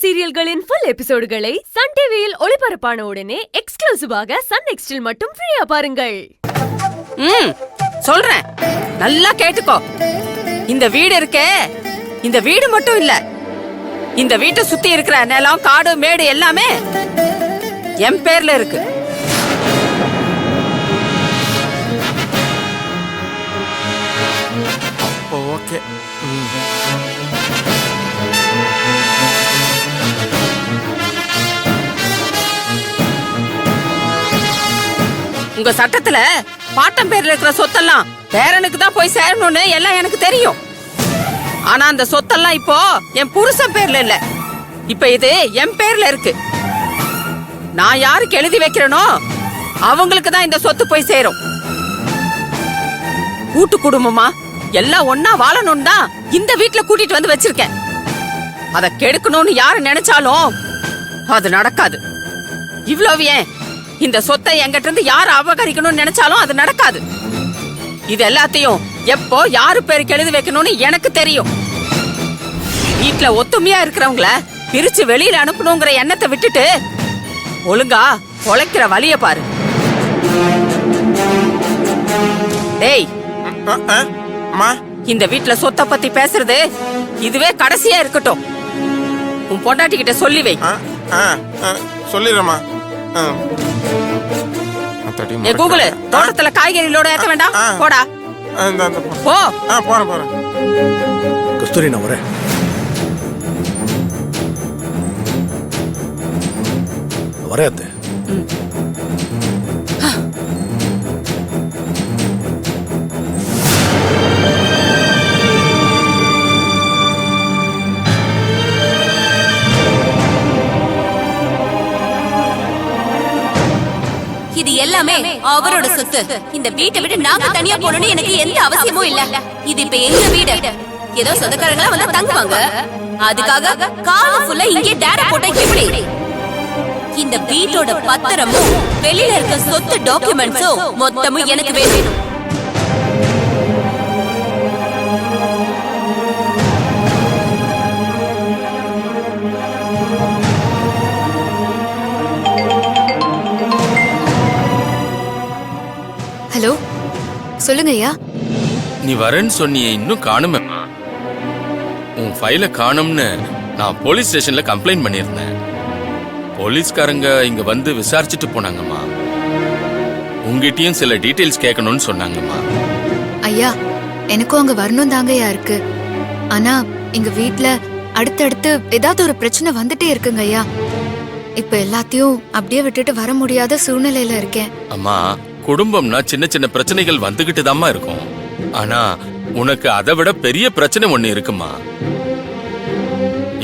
சீரியல்களின் full எபிசோடுகளை Sun டிவியில் ஒளிபரப்பான உடனே எக்ஸ்க்ளூசிவாக சன் நெக்ஸ்டில் மட்டும் ஃப்ரீயா பாருங்கள். சொல்றேன், நல்லா கேட்டுக்கோ. இந்த வீடு இருக்கே, இந்த வீடு மட்டும் இல்ல, இந்த வீட்டை சுத்தி இருக்கிற நிலம், காடு, மேடு எல்லாமே என் பேர்ல இருக்கு. ஓகே. உங்க சட்டத்துல பாட்டம் பேர்ல இருக்கிற சொத்தெல்லாம் பேரனுக்கு தான் போய் சேரணும்னு எல்லாம் எனக்கு தெரியும். ஆனா அந்த சொத்தெல்லாம் இப்போ என் புருஷன் பேர்ல இல்ல, இப்ப இது என் பேர்ல இருக்கு. நான் யாருக்கு எழுதி வைக்கிறேனோ அவங்களுக்கு தான் இந்த சொத்து போய் சேரும். கூட்டு குடும்பமா எல்லாம் ஒன்னா வாழணும் தான் இந்த வீட்டுல கூட்டிட்டு வந்து வச்சிருக்கேன். அத கெடுக்கணும்னு யாரு நினைச்சாலும் அது நடக்காது. இவ்வளவு ஏன், இந்த சொத்தை என்கிட்ட இருந்து யாரு அபகரிக்கணும்னு நினைச்சாலும் அது நடக்காது. இது எல்லாத்தையும் எப்போ யாரு பேருக்கு எழுதி வைக்கணும்னு எனக்கு தெரியும். வீட்டுல ஒத்துமையா இருக்கிறவங்கள பிரிச்சு வெளியில அனுப்பணுங்கிற எண்ணத்தை விட்டுட்டு ஒழுங்கா பொழைக்கிற வழிய பாரு. டேய், இந்த வீட்டுல சொத்தை பத்தி பேசுறது இதுவே கடைசியா இருக்கட்டும். உன் பொண்டாட்டி கிட்ட சொல்லி வை. சொல்லிடுறேம்மா. கூகுள், தோட்டத்துல காய்கறிகளோட ஏத்த வேண்டாம், போடா. போ. போறேன். கஸ்தூரி, நான் வரேன். வரேன் அத்தை. இது எல்லாமே அவரோட சொத்து. இந்த வீட்டை விட்டு நாங்க தனியா போகணும்னு எனக்கு எந்த அவசியமும் இல்ல. இது இப்ப எங்க வீடு. ஏதோ சொந்தக்காரங்களா வந்து தங்குவாங்க, அதுக்காக காலம் ஃபுல்லா இங்கே டேர போட்டா எப்படி? இந்த வீட்டோட பத்திரமும் வெளியில இருக்க சொத்து டாக்குமெண்ட்ஸும் மொத்தமும் எனக்கு வேணும். ஹலோ, சொல்லுங்க ஐயா. நீ வரேன்னு சொன்னியே, இன்னும் காணுமேம்மா. உன் ஃபைல காணும்னு நான் போலீஸ் ஸ்டேஷன்ல கம்ப்ளைண்ட் பண்ணியிருந்தேன். போலீஸ்காரங்க இங்க வந்து விசாரிச்சுட்டு போனாங்கம்மா. உங்ககிட்டயும் சில டீடைல்ஸ் கேட்கணும்னு சொன்னாங்கம்மா. ஐயா, எனக்கும் அங்க வரணும் தாங்கய்யா இருக்கு. ஆனா எங்க வீட்ல அடுத்தடுத்து ஏதாவது ஒரு பிரச்சனை வந்துட்டே இருக்குங்க ஐயா. இப்ப எல்லாத்தையும் அப்படியே விட்டுட்டு வர முடியாத சூழ்நிலையில இருக்கேன். அம்மா, குடும்பம்னா சின்ன சின்ன பிரச்சனைகள் வந்துகிட்டு தாம்மா இருக்கும். ஆனா உனக்கு அதை விட பெரிய பிரச்சனை ஒண்ணு இருக்குமா.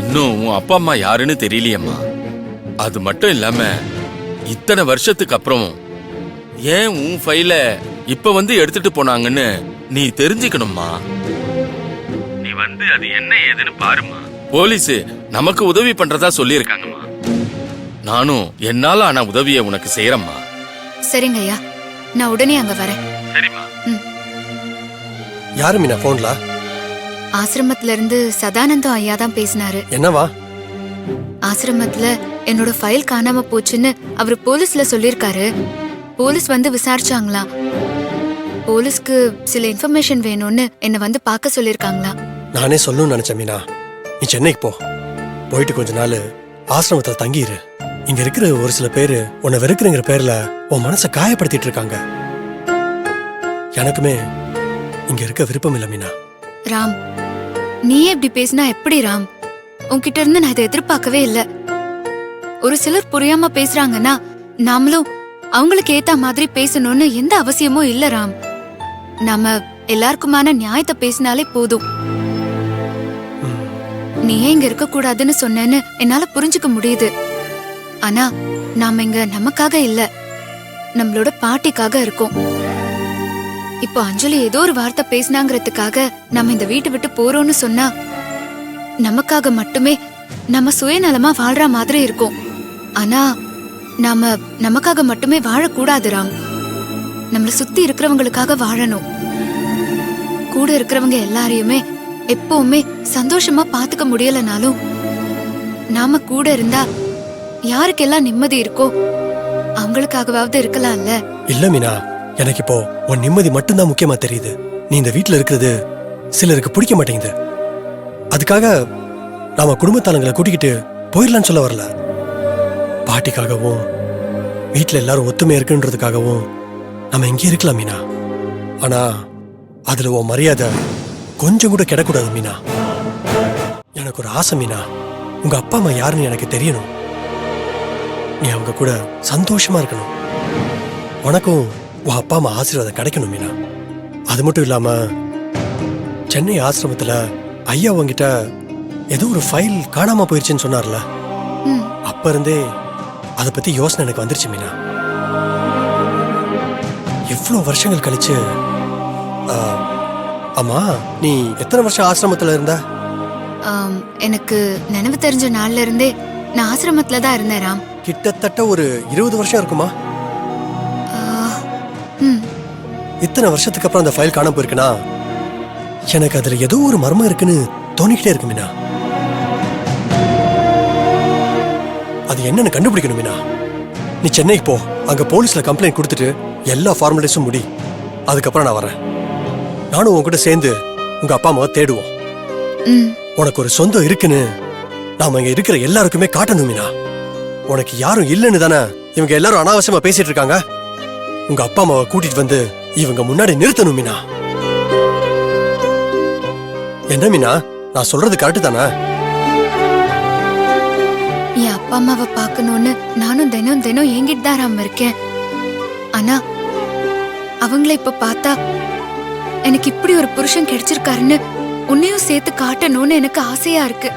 இன்னும் உன் அப்பா அம்மா யாருன்னு தெரியலையம்மா. அது மட்டும் இல்லாம இத்தனை வருஷத்துக்கு அப்புறம் ஏன் உன் ஃபைல இப்ப வந்து எடுத்துட்டு போனாங்கன்னு நீ தெரிஞ்சுக்கணும்மா. நீ வந்து அது என்ன ஏதுன்னு பாருமா. போலீஸ் நமக்கு உதவி பண்றதா சொல்லியிருக்காங்கம்மா. நானும் என்னால ஆன உதவியை உனக்கு செய்யறேம்மா. சரிங்க ஐயா, நான் உடனே அங்க வரேன். சரிம்மா. யாரு மீனா போன்ல? ஆசிரமத்துல இருந்து சதானந்தம் ஐயா தான் பேசினாரு. என்னவா? ஆசிரமத்துல என்னோட ஃபைல் காணாம போச்சுன்னு அவரு போலீஸ்ல சொல்லிருக்காரு. போலீஸ் வந்து விசாரிச்சாங்களா. போலீஸ்க்கு சில இன்ஃபர்மேஷன் வேணும்னு என்ன வந்து பார்க்க சொல்லிருக்காங்களா. நானே சொல்லணும்னு நினைச்சேன் மீனா. நீ சென்னைக்கு போ, போயிட்டு கொஞ்ச நாள் ஆசிரமத்துல தங்கிரு. இங்க இருக்கிற ஒரு சில பேரு உன்னை வெறுக்கிறங்கிற பேர்ல உன் மனசை காயப்படுத்திட்டு இருக்காங்க. எனக்குமே இங்க இருக்க விருப்பம் இல்ல மீனா. ராம், நீயே இப்படி பேசினா எப்படி ராம்? உன்கிட்ட இருந்து நான் இதை எதிர்பார்க்கவே இல்ல. ஒரு சிலர் புரியாம பேசுறாங்கன்னா நாமளும் அவங்களுக்கு ஏத்த மாதிரி பேசணும்னு எந்த அவசியமும் இல்ல ராம். நாம எல்லாருக்குமான நியாயத்தை பேசினாலே போதும். நீ ஏன் இங்க இருக்க கூடாதுன்னு சொன்னேன்னு என்னால புரிஞ்சுக்க முடியுது. ஆனா நாம இங்க நமக்காக இல்ல, நம்மளோட பாட்டிக்காக இருக்கோம். இப்போ அஞ்சலி ஏதோ ஒரு வார்த்தை பேசினாங்கிறதுக்காக நம்ம இந்த வீட்டை விட்டு போறோம்னு சொன்னா நமக்காக மட்டுமே நம்ம சுயநலமா வாழ்ற மாதிரி இருக்கும். ஆனா நாம நமக்காக மட்டுமே வாழக்கூடாது ராம். நம்மள சுத்தி இருக்கிறவங்களுக்காக வாழணும். கூட இருக்கிறவங்க எல்லாரையுமே எப்பவுமே சந்தோஷமா பாத்துக்க முடியலனாலும் நாம கூட இருந்தா யாருக்கெல்லாம் நிம்மதி இருக்கோ அவங்களுக்காகவாவது இருக்கலாம்ல. இல்ல மீனா, எனக்கு இப்போ உன் நிம்மதி மட்டும்தான் முக்கியமா தெரியுது. நீ இந்த வீட்டுல இருக்கிறது சிலருக்கு பிடிக்க மாட்டேங்குது. அதுக்காக நாம குடும்பத்தாளங்களை கூட்டிக்கிட்டு போயிடலான்னு சொல்ல வரல. பாட்டிக்காகவும் வீட்டுல எல்லாரும் ஒத்துமையா இருக்குன்றதுக்காகவும் நம்ம இங்கே இருக்கலாம் மீனா. ஆனா அதுல உன் மரியாதை கொஞ்சம் கூட கிடக்கூடாது மீனா. எனக்கு ஒரு ஆசை மீனா, உங்க அப்பா அம்மா யாருன்னு எனக்கு தெரியணும். நீ அவங்க கூட சந்தோஷமா இருக்கணும். உனக்கும் உன் அப்பா அம்மா ஆசீர்வாதம் கிடைக்கணும் மீனா. அது மட்டும் இல்லாம சென்னை ஆசிரமத்துல ஐயா உங்ககிட்ட ஏதோ ஒரு ஃபைல் காணாம போயிருச்சுன்னு சொன்னார்ல, ம், அப்ப இருந்தே அதை பத்தி யோசனை எனக்கு வந்துருச்சு மீனா. இவ்வளவு வருஷங்கள் கழிச்சு ஆ, அம்மா நீ எத்தனை வருஷம் ஆசிரமத்துல இருந்த? எனக்கு நினைவு தெரிஞ்ச நாள்ல இருந்தே நான் ஆசிரமத்துல தான் இருந்தேன் ராம். கிட்டத்தட்ட ஒரு 20 வருஷம் இருக்குமா? ஆ, ம், இத்தனை வருஷத்துக்கு அப்புறம் அந்த ஃபைல் காணாம போயிருக்குன்னா எனக்கு அதுல ஏதோ ஒரு மர்மம் இருக்குன்னு தோணிக்கிட்டே இருக்கு மீனா. அது என்னன்னு கண்டுபிடிக்கணும் மீனா. நீ சென்னைக்கு போ, அங்க போலீஸ்ல கம்ப்ளைண்ட் கொடுத்துட்டு எல்லா ஃபார்மாலிட்டிஸும் முடி. அதுக்கப்புறம் நான் வரேன். நானும் உன்கிட்ட சேர்ந்து உங்க அப்பா அம்மாவை தேடுவோம். ம். உனக்கு ஒரு சொந்தம் இருக்குன்னு நாம இங்க இருக்கிற எல்லாருக்குமே காட்டணும் மீனா. உனக்கு யாரும் இல்லைன்னு தானே இவங்க எல்லாரும் அனாவசியமா பேசிட்டு இருக்காங்க. உங்க அப்பா அம்மாவை கூட்டிட்டு வந்து இவங்க முன்னாடி நிறுத்தணும் மீனா. என்ன மீனா, நான் சொல்றது கரெக்ட் தானே? என் அப்பா அம்மாவை பார்க்கணும்னு நானும் தினம் தினம் ஏங்கிட்டு தான் ராம் இருக்கேன். ஆனா அவங்கள இப்ப பார்த்தா எனக்கு இப்படி ஒரு புருஷன் கிடைச்சிருக்காருன்னு உன்னையும் சேர்த்து காட்டணும்னு எனக்கு ஆசையா இருக்கு.